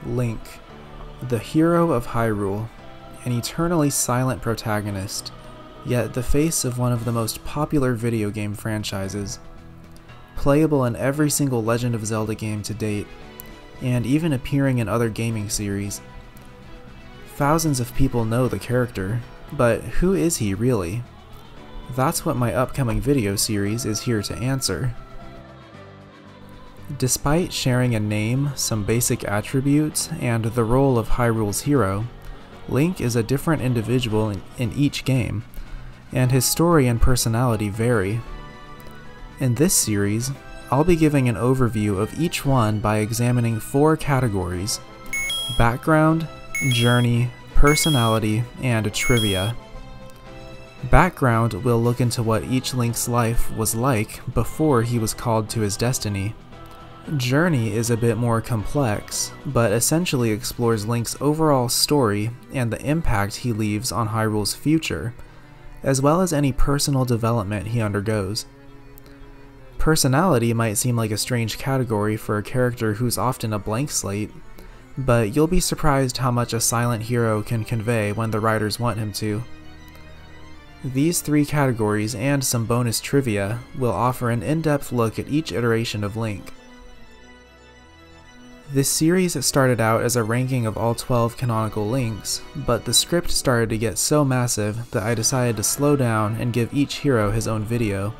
Link, the hero of Hyrule, an eternally silent protagonist, yet the face of one of the most popular video game franchises. Playable in every single Legend of Zelda game to date, and even appearing in other gaming series. Thousands of people know the character, but who is he really? That's what my upcoming video series is here to answer. Despite sharing a name, some basic attributes, and the role of Hyrule's hero, Link is a different individual in each game, and his story and personality vary. In this series, I'll be giving an overview of each one by examining 4 categories: background, journey, personality, and trivia. Background will look into what each Link's life was like before he was called to his destiny. Journey is a bit more complex, but essentially explores Link's overall story and the impact he leaves on Hyrule's future, as well as any personal development he undergoes. Personality might seem like a strange category for a character who's often a blank slate, but you'll be surprised how much a silent hero can convey when the writers want him to. These 3 categories and some bonus trivia will offer an in-depth look at each iteration of Link. This series started out as a ranking of all 12 canonical Links, but the script started to get so massive that I decided to slow down and give each hero his own video.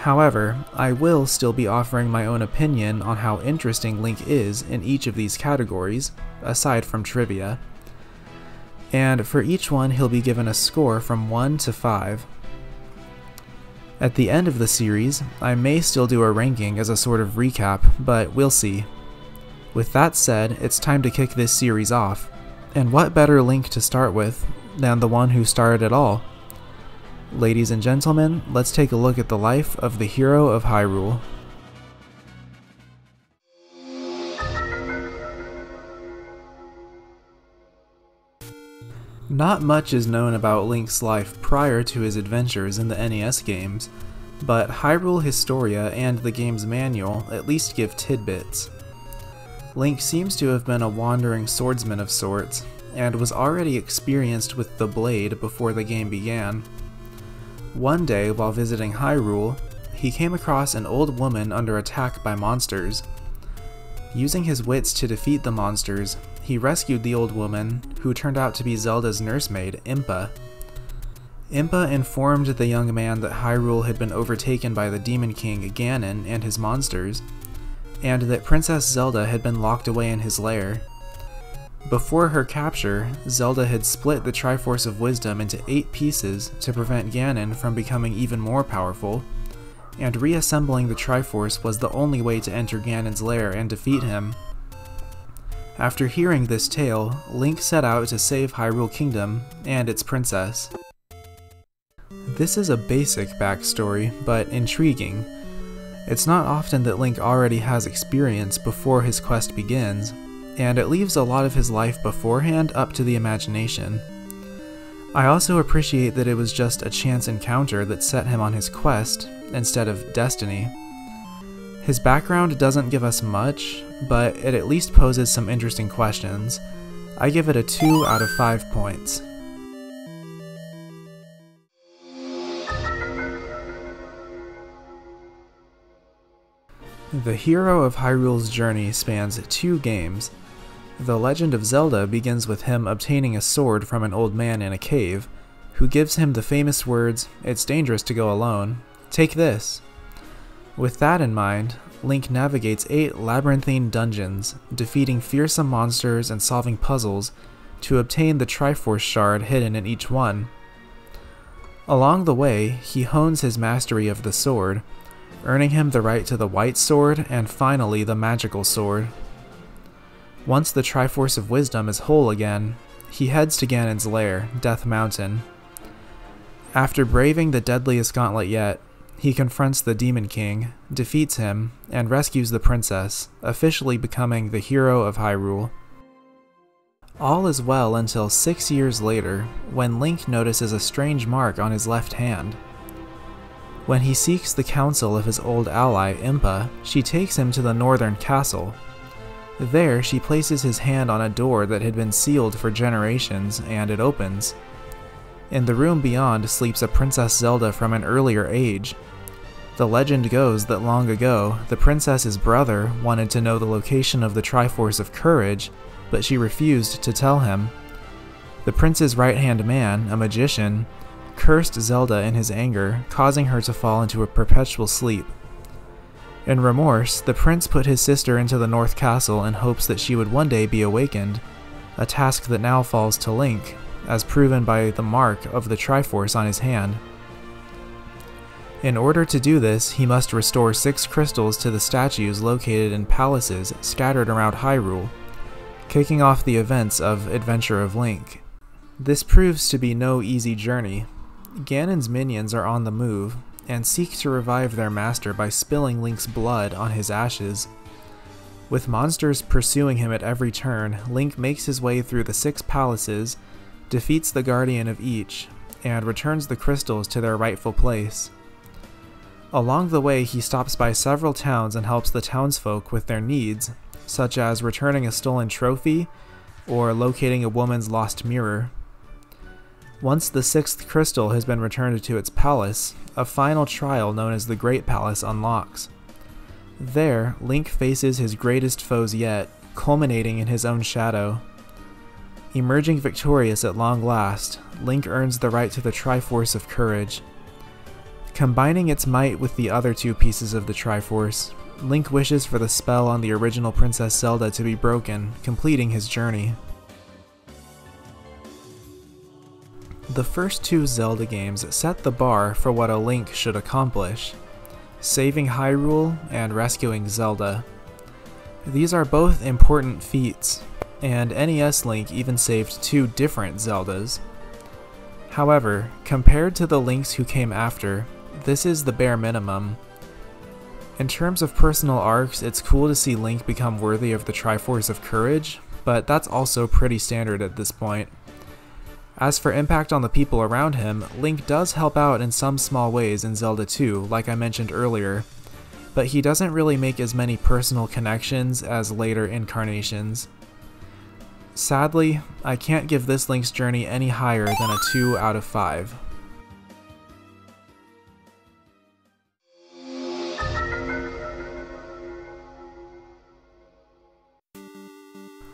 However, I will still be offering my own opinion on how interesting Link is in each of these categories, aside from trivia. And for each one he'll be given a score from 1 to 5. At the end of the series, I may still do a ranking as a sort of recap, but we'll see. With that said, it's time to kick this series off, and what better Link to start with than the one who started it all? Ladies and gentlemen, let's take a look at the life of the hero of Hyrule. Not much is known about Link's life prior to his adventures in the NES games, but Hyrule Historia and the game's manual at least give tidbits. Link seems to have been a wandering swordsman of sorts, and was already experienced with the blade before the game began. One day, while visiting Hyrule, he came across an old woman under attack by monsters. Using his wits to defeat the monsters, he rescued the old woman, who turned out to be Zelda's nursemaid, Impa. Impa informed the young man that Hyrule had been overtaken by the Demon King Ganon and his monsters, and that Princess Zelda had been locked away in his lair. Before her capture, Zelda had split the Triforce of Wisdom into 8 pieces to prevent Ganon from becoming even more powerful, and reassembling the Triforce was the only way to enter Ganon's lair and defeat him. After hearing this tale, Link set out to save Hyrule Kingdom and its princess. This is a basic backstory, but intriguing. It's not often that Link already has experience before his quest begins, and it leaves a lot of his life beforehand up to the imagination. I also appreciate that it was just a chance encounter that set him on his quest, instead of destiny. His background doesn't give us much, but it at least poses some interesting questions. I give it a 2 out of 5 points. The hero of Hyrule's journey spans 2 games. The Legend of Zelda begins with him obtaining a sword from an old man in a cave, who gives him the famous words, "It's dangerous to go alone. Take this." With that in mind, Link navigates 8 labyrinthine dungeons, defeating fearsome monsters and solving puzzles to obtain the Triforce shard hidden in each one. Along the way, he hones his mastery of the sword, earning him the right to the White Sword and finally the Magical Sword. Once the Triforce of Wisdom is whole again, he heads to Ganon's lair, Death Mountain. After braving the deadliest gauntlet yet, he confronts the Demon King, defeats him, and rescues the princess, officially becoming the hero of Hyrule. All is well until 6 years later, when Link notices a strange mark on his left hand. When he seeks the counsel of his old ally, Impa, she takes him to the northern castle. There, she places his hand on a door that had been sealed for generations, and it opens. In the room beyond sleeps a Princess Zelda from an earlier age. The legend goes that long ago, the princess's brother wanted to know the location of the Triforce of Courage, but she refused to tell him. The prince's right-hand man, a magician, cursed Zelda in his anger, causing her to fall into a perpetual sleep. In remorse, the prince put his sister into the North Castle in hopes that she would one day be awakened, a task that now falls to Link, as proven by the mark of the Triforce on his hand. In order to do this, he must restore 6 crystals to the statues located in palaces scattered around Hyrule, kicking off the events of Adventure of Link. This proves to be no easy journey. Ganon's minions are on the move, and seek to revive their master by spilling Link's blood on his ashes. With monsters pursuing him at every turn, Link makes his way through the 6 palaces, defeats the guardian of each, and returns the crystals to their rightful place. Along the way, he stops by several towns and helps the townsfolk with their needs, such as returning a stolen trophy or locating a woman's lost mirror. Once the 6th crystal has been returned to its palace, a final trial known as the Great Palace unlocks. There, Link faces his greatest foes yet, culminating in his own shadow. Emerging victorious at long last, Link earns the right to the Triforce of Courage. Combining its might with the other 2 pieces of the Triforce, Link wishes for the spell on the original Princess Zelda to be broken, completing his journey. The first 2 Zelda games set the bar for what a Link should accomplish, saving Hyrule and rescuing Zelda. These are both important feats, and NES Link even saved 2 different Zeldas. However, compared to the Links who came after, this is the bare minimum. In terms of personal arcs, it's cool to see Link become worthy of the Triforce of Courage, but that's also pretty standard at this point. As for impact on the people around him, Link does help out in some small ways in Zelda 2, like I mentioned earlier, but he doesn't really make as many personal connections as later incarnations. Sadly, I can't give this Link's journey any higher than a 2 out of 5.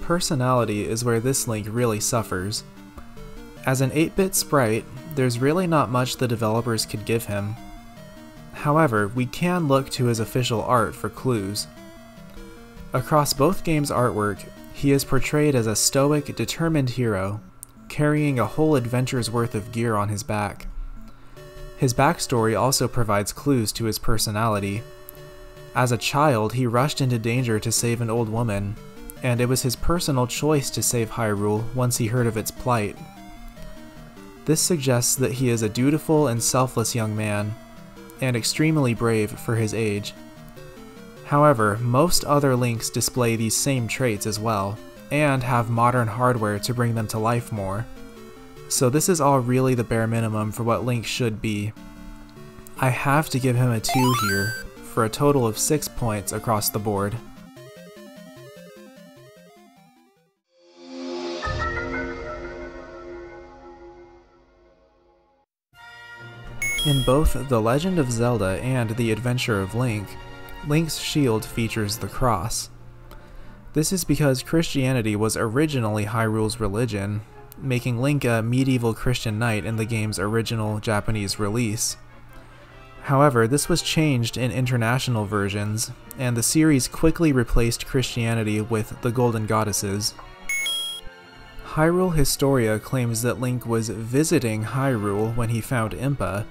Personality is where this Link really suffers. As an 8-bit sprite, there's really not much the developers could give him. However, we can look to his official art for clues. Across both games' artwork, he is portrayed as a stoic, determined hero, carrying a whole adventure's worth of gear on his back. His backstory also provides clues to his personality. As a child, he rushed into danger to save an old woman, and it was his personal choice to save Hyrule once he heard of its plight. This suggests that he is a dutiful and selfless young man, and extremely brave for his age. However, most other Links display these same traits as well, and have modern hardware to bring them to life more. So this is all really the bare minimum for what Link should be. I have to give him a 2 here, for a total of 6 points across the board. In both The Legend of Zelda and The Adventure of Link, Link's shield features the cross. This is because Christianity was originally Hyrule's religion, making Link a medieval Christian knight in the game's original Japanese release. However, this was changed in international versions, and the series quickly replaced Christianity with the Golden Goddesses. Hyrule Historia claims that Link was visiting Hyrule when he found Impa,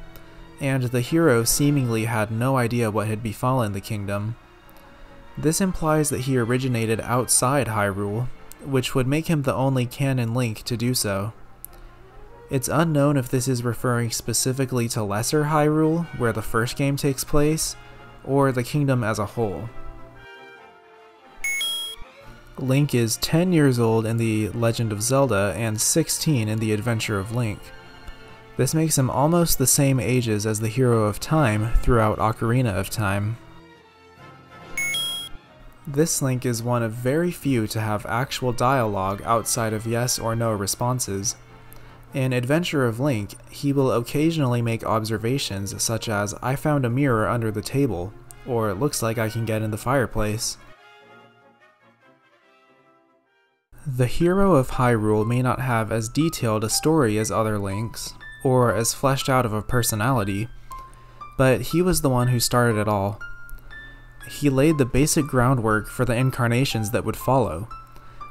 and the hero seemingly had no idea what had befallen the kingdom. This implies that he originated outside Hyrule, which would make him the only canon Link to do so. It's unknown if this is referring specifically to Lesser Hyrule, where the first game takes place, or the kingdom as a whole. Link is 10 years old in The Legend of Zelda and 16 in The Adventure of Link. This makes him almost the same ages as the Hero of Time throughout Ocarina of Time. This Link is one of very few to have actual dialogue outside of yes or no responses. In Adventure of Link, he will occasionally make observations such as, "I found a mirror under the table," or "It looks like I can get in the fireplace." The hero of Hyrule may not have as detailed a story as other Links, or as fleshed out of a personality, but he was the one who started it all. He laid the basic groundwork for the incarnations that would follow.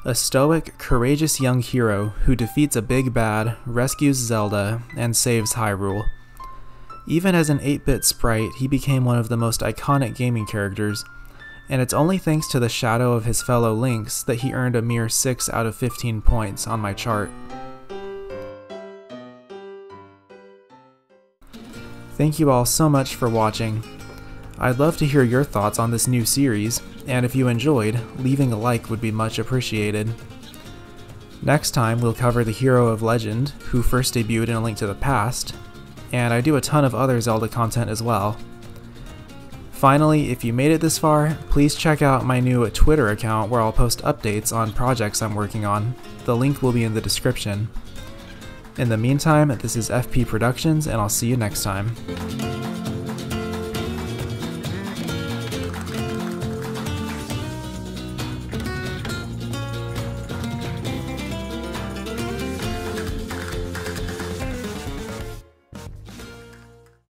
A stoic, courageous young hero who defeats a big bad, rescues Zelda, and saves Hyrule. Even as an 8-bit sprite, he became one of the most iconic gaming characters, and it's only thanks to the shadow of his fellow Links that he earned a mere 6 out of 15 points on my chart. Thank you all so much for watching. I'd love to hear your thoughts on this new series, and if you enjoyed, leaving a like would be much appreciated. Next time we'll cover the hero of legend, who first debuted in A Link to the Past, and I do a ton of other Zelda content as well. Finally, if you made it this far, please check out my new Twitter account where I'll post updates on projects I'm working on. The link will be in the description. In the meantime, this is FP Productions, and I'll see you next time.